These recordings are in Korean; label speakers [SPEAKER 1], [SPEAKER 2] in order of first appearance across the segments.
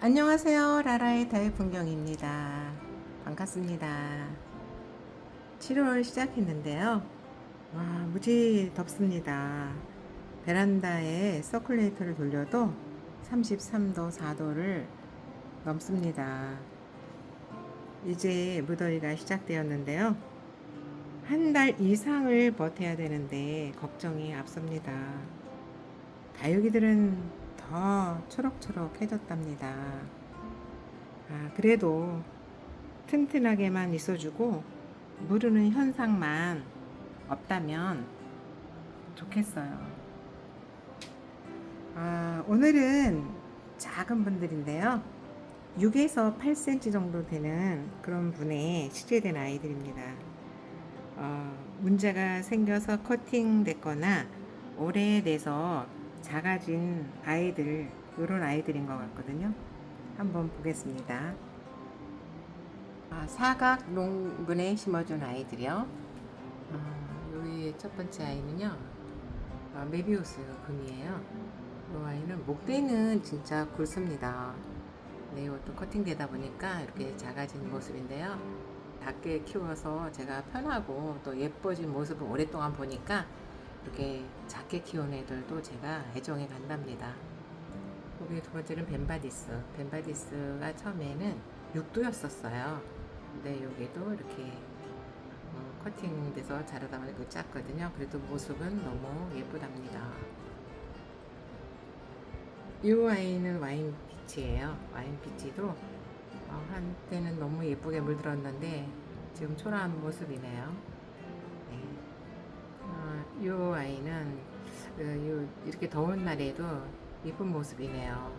[SPEAKER 1] 안녕하세요. 라라의 다육 풍경입니다. 반갑습니다. 7월 시작했는데요. 와, 무지 덥습니다. 베란다에 서큘레이터를 돌려도 33도, 4도를 넘습니다. 이제 무더위가 시작되었는데요. 한 달 이상을 버텨야 되는데 걱정이 앞섭니다. 다육이들은 더 초록초록해졌답니다. 그래도 튼튼하게만 있어주고 무르는 현상만 없다면 좋겠어요. 오늘은 작은 분들인데요. 6에서 8cm 정도 되는 그런 분에 시제된 아이들입니다. 문제가 생겨서 커팅됐거나 오래돼서 작아진 아이들, 이런 아이들인 것 같거든요. 한번 보겠습니다. 사각 농분에 심어준 아이들이요. 여기 첫 번째 아이는요, 메비우스 금이에요. 이 아이는 목대는 진짜 굵습니다. 네, 이것도 커팅되다 보니까 이렇게 작아진 모습인데요. 작게 키워서 제가 편하고 또 예뻐진 모습을 오랫동안 보니까 이렇게 작게 키운 애들도 제가 애정이 간답니다. 여기 두 번째는 벤바디스. 벤바디스가 처음에는 6도였었어요. 근데 여기도 이렇게 커팅돼서 자라다 보니까 작거든요. 그래도 모습은 너무 예쁘답니다. 이 아이는 와인피치예요. 와인피치도 한때는 너무 예쁘게 물들었는데 지금 초라한 모습이네요. 네. 이 아이는 이렇게 더운 날에도 예쁜 모습이네요.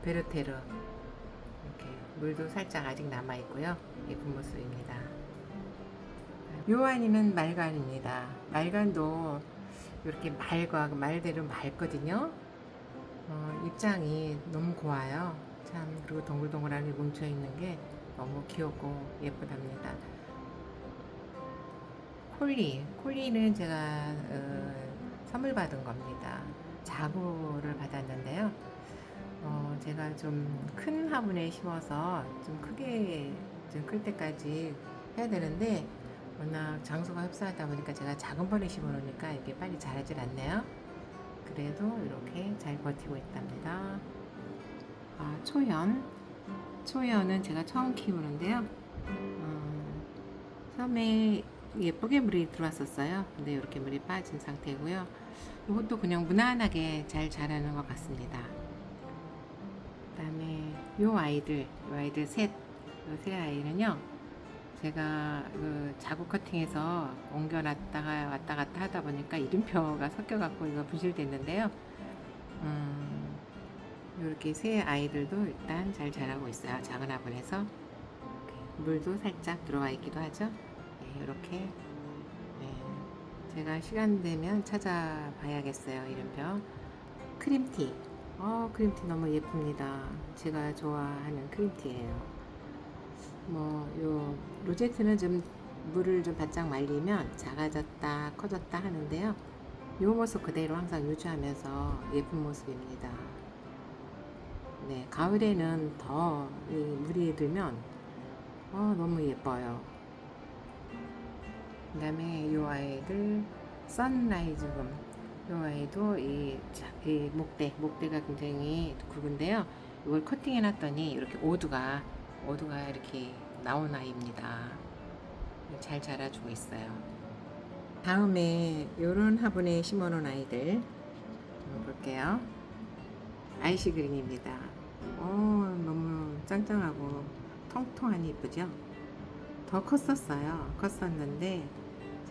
[SPEAKER 1] 베르테르. 이렇게 물도 살짝 아직 남아 있고요. 예쁜 모습입니다. 요 아이는 말간입니다. 말간도 이렇게 말대로 맑거든요. 입장이 너무 고와요. 참, 그리고 동글동글하게 뭉쳐있는 게 너무 귀엽고 예쁘답니다. 콜리는 제가 선물 받은 겁니다. 자구를 받았는데요. 제가 좀 큰 화분에 심어서 좀 크게 좀 클 때까지 해야 되는데 워낙 장소가 흡사하다 보니까 제가 작은 번에 심어 놓으니까 이게 빨리 자라질 않네요. 그래도 이렇게 잘 버티고 있답니다. 초연은 제가 처음 키우는데요. 처음에 예쁘게 물이 들어왔었어요. 근데 이렇게 물이 빠진 상태고요. 이것도 그냥 무난하게 잘 자라는 것 같습니다. 그다음에 요 아이들 세 아이는요. 제가 그 자구 커팅해서 옮겨놨다가 왔다 갔다 하다 보니까 이름표가 섞여갖고 이거 분실됐는데요. 이렇게 세 아이들도 일단 잘 자라고 있어요. 작은 화분에서 물도 살짝 들어와 있기도 하죠. 네, 이렇게 네, 제가 시간 되면 찾아봐야겠어요. 이름표. 크림티. 크림티 너무 예쁩니다. 제가 좋아하는 크림티예요. 요 로제트는 좀 물을 좀 바짝 말리면 작아졌다, 커졌다 하는데요. 요 모습 그대로 항상 유지하면서 예쁜 모습입니다. 네, 가을에는 더 물이 들면 너무 예뻐요. 그 다음에 요 아이들 선라이즈금. 요 아이도 이 목대가 굉장히 굵은데요. 이걸 커팅해 놨더니 이렇게 오두가 이렇게 나온 아이입니다. 잘 자라주고 있어요. 다음에 요런 화분에 심어 놓은 아이들 한번 볼게요. 아이시 그린입니다. 너무 짱짱하고 통통하니 이쁘죠? 더 컸었는데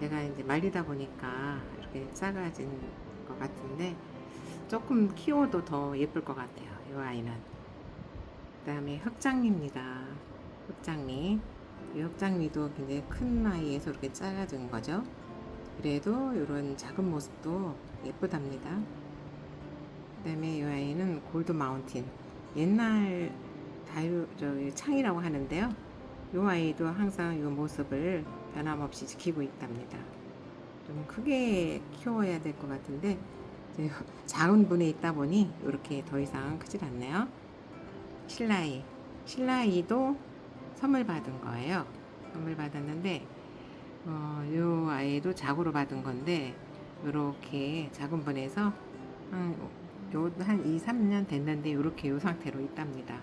[SPEAKER 1] 제가 이제 말리다 보니까 이렇게 작아진 것 같은데 조금 키워도 더 예쁠 것 같아요. 이 아이는. 그 다음에 흑장미입니다. 흑장미. 이 흑장미도 굉장히 큰 아이에서 이렇게 작아진 거죠. 그래도 이런 작은 모습도 예쁘답니다. 그 다음에 이 아이는 골드 마운틴. 옛날 창이라고 하는데요. 이 아이도 항상 이 모습을 변함없이 지키고 있답니다. 좀 크게 키워야 될 것 같은데 작은 분에 있다 보니 이렇게 더 이상 크질 않네요. 신라이도 선물 받은 거예요. 선물 받았는데 요 아이도 자고로 받은 건데 요렇게 자군분해서 한 2, 3년 됐는데 요렇게 요 상태로 있답니다.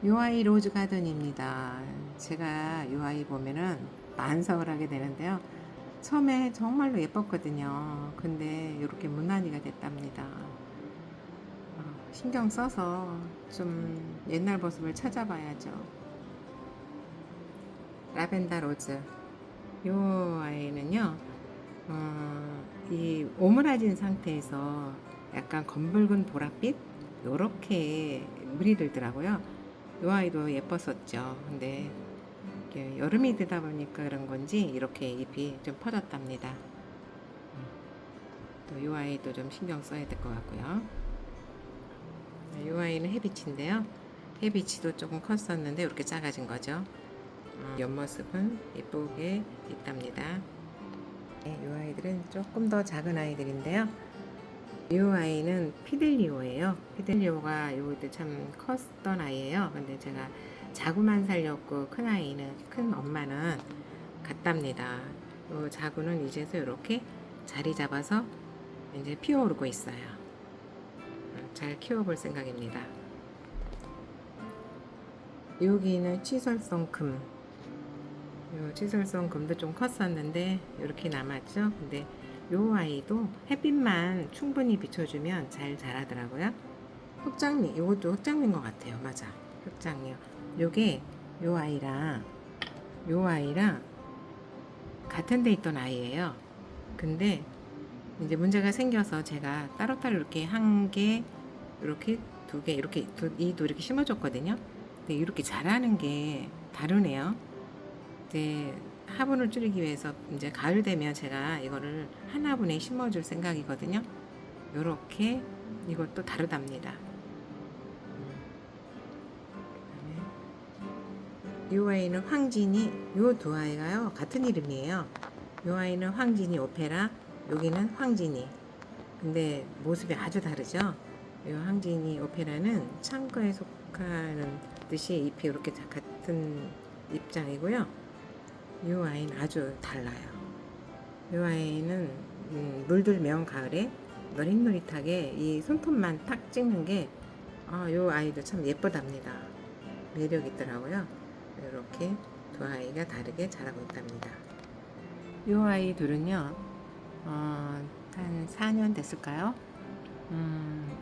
[SPEAKER 1] 요 아이 로즈 가든입니다. 제가 요 아이 보면은 만석을 하게 되는데요. 처음에 정말로 예뻤거든요. 근데 이렇게 무난히가 됐답니다. 신경 써서 좀 옛날 모습을 찾아봐야죠. 라벤더 로즈. 요 아이는요, 이 오므라진 상태에서 약간 검붉은 보랏빛? 요렇게 물이 들더라고요. 요 아이도 예뻤었죠. 근데 여름이 되다 보니까 그런 건지 이렇게 잎이 좀 퍼졌답니다. 또 이 아이도 좀 신경 써야 될 것 같고요. 이 아이는 해비치인데요. 해비치도 조금 컸었는데 이렇게 작아진 거죠. 옆모습은 예쁘게 있답니다. 네, 이 아이들은 조금 더 작은 아이들인데요. 이 아이는 피들리오예요. 피들리오가 요때 참 컸던 아이예요. 근데 제가 자구만 살렸고 큰 아이는 큰 엄마는 같답니다. 요 자구는 이제서 이렇게 자리 잡아서 이제 피어오르고 있어요. 잘 키워볼 생각입니다. 여기는 치설성 금. 요 치설성 금도 좀 컸었는데 이렇게 남았죠. 근데 요 아이도 햇빛만 충분히 비춰주면 잘 자라더라고요. 흑장미, 요것도 흑장미인 것 같아요. 맞아, 흑장미요. 요게 요 아이랑 같은 데 있던 아이예요. 근데 이제 문제가 생겨서 제가 따로따로 이렇게 한 개, 이렇게 두 개, 이렇게 이도 이렇게 심어줬거든요. 근데 이렇게 자라는 게 다르네요. 이제 화분을 줄이기 위해서 이제 가을 되면 제가 이거를 한 화분에 심어줄 생각이거든요. 요렇게 이것도 다르답니다. 이 아이는 황진이, 요 두 아이가요 같은 이름이에요. 요 아이는 황진이 오페라, 여기는 황진이. 근데 모습이 아주 다르죠. 요 황진이 오페라는 창과에 속하는 듯이 잎이 이렇게 같은 입장이고요. 요 아이는 아주 달라요. 요 아이는 물들면 가을에 노릿노릿하게 이 손톱만 탁 찍는 게 요 아이도 참 예쁘답니다. 매력 있더라고요. 이렇게 두 아이가 다르게 자라고 있답니다. 요 아이 둘은요, 한 4년 됐을까요?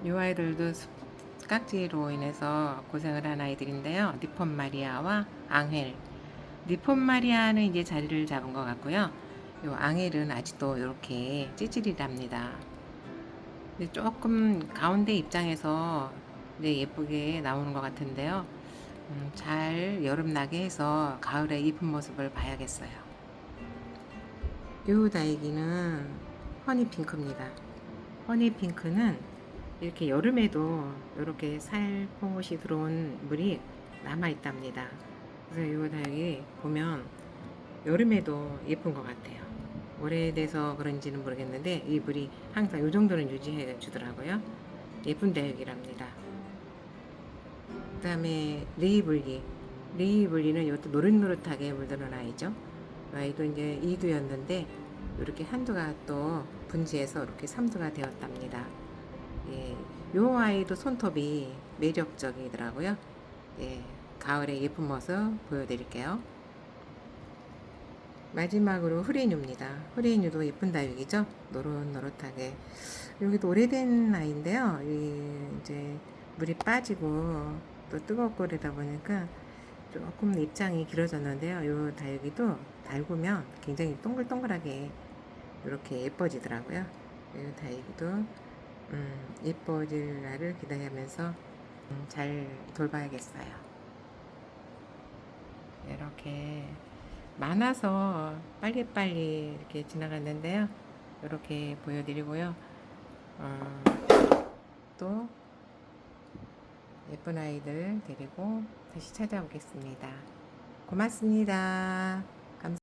[SPEAKER 1] 요 아이들도 깍지로 인해서 고생을 한 아이들인데요. 니폰 마리아와 앙헬. 니폰 마리아는 이제 자리를 잡은 것 같고요. 요 앙헬은 아직도 이렇게 찌질이랍니다. 조금 가운데 입장에서 예쁘게 나오는 것 같은데요. 잘 여름나게 해서 가을에 이쁜 모습을 봐야겠어요. 요 다이기는 허니핑크입니다. 허니핑크는 이렇게 여름에도 이렇게 살포시 들어온 물이 남아있답니다. 그래서 요 다이기 보면 여름에도 예쁜 것 같아요. 오래돼서 그런지는 모르겠는데 이 물이 항상 이 정도는 유지해 주더라고요. 예쁜 다육이랍니다. 그 다음에 레이블리는 이것도 노릇노릇하게 물드는 아이죠. 아이도 이제 2두였는데 이렇게 한두가 또 분지해서 이렇게 3두가 되었답니다. 예, 요 아이도 손톱이 매력적이더라고요. 예, 가을의 예쁜 모습 보여드릴게요. 마지막으로 후레뉴입니다. 후레뉴도 예쁜 다육이죠. 노릇노릇하게. 여기도 오래된 아이인데요. 이제 물이 빠지고 또 뜨겁고 그러다 보니까 조금 입장이 길어졌는데요. 요 다육이도 달구면 굉장히 동글동글하게 이렇게 예뻐지더라고요. 이 다육이도 예뻐질 날을 기다리면서 잘 돌봐야겠어요. 이렇게 많아서 빨리빨리 이렇게 지나갔는데요. 이렇게 보여드리고요. 또 예쁜 아이들 데리고 다시 찾아오겠습니다. 고맙습니다.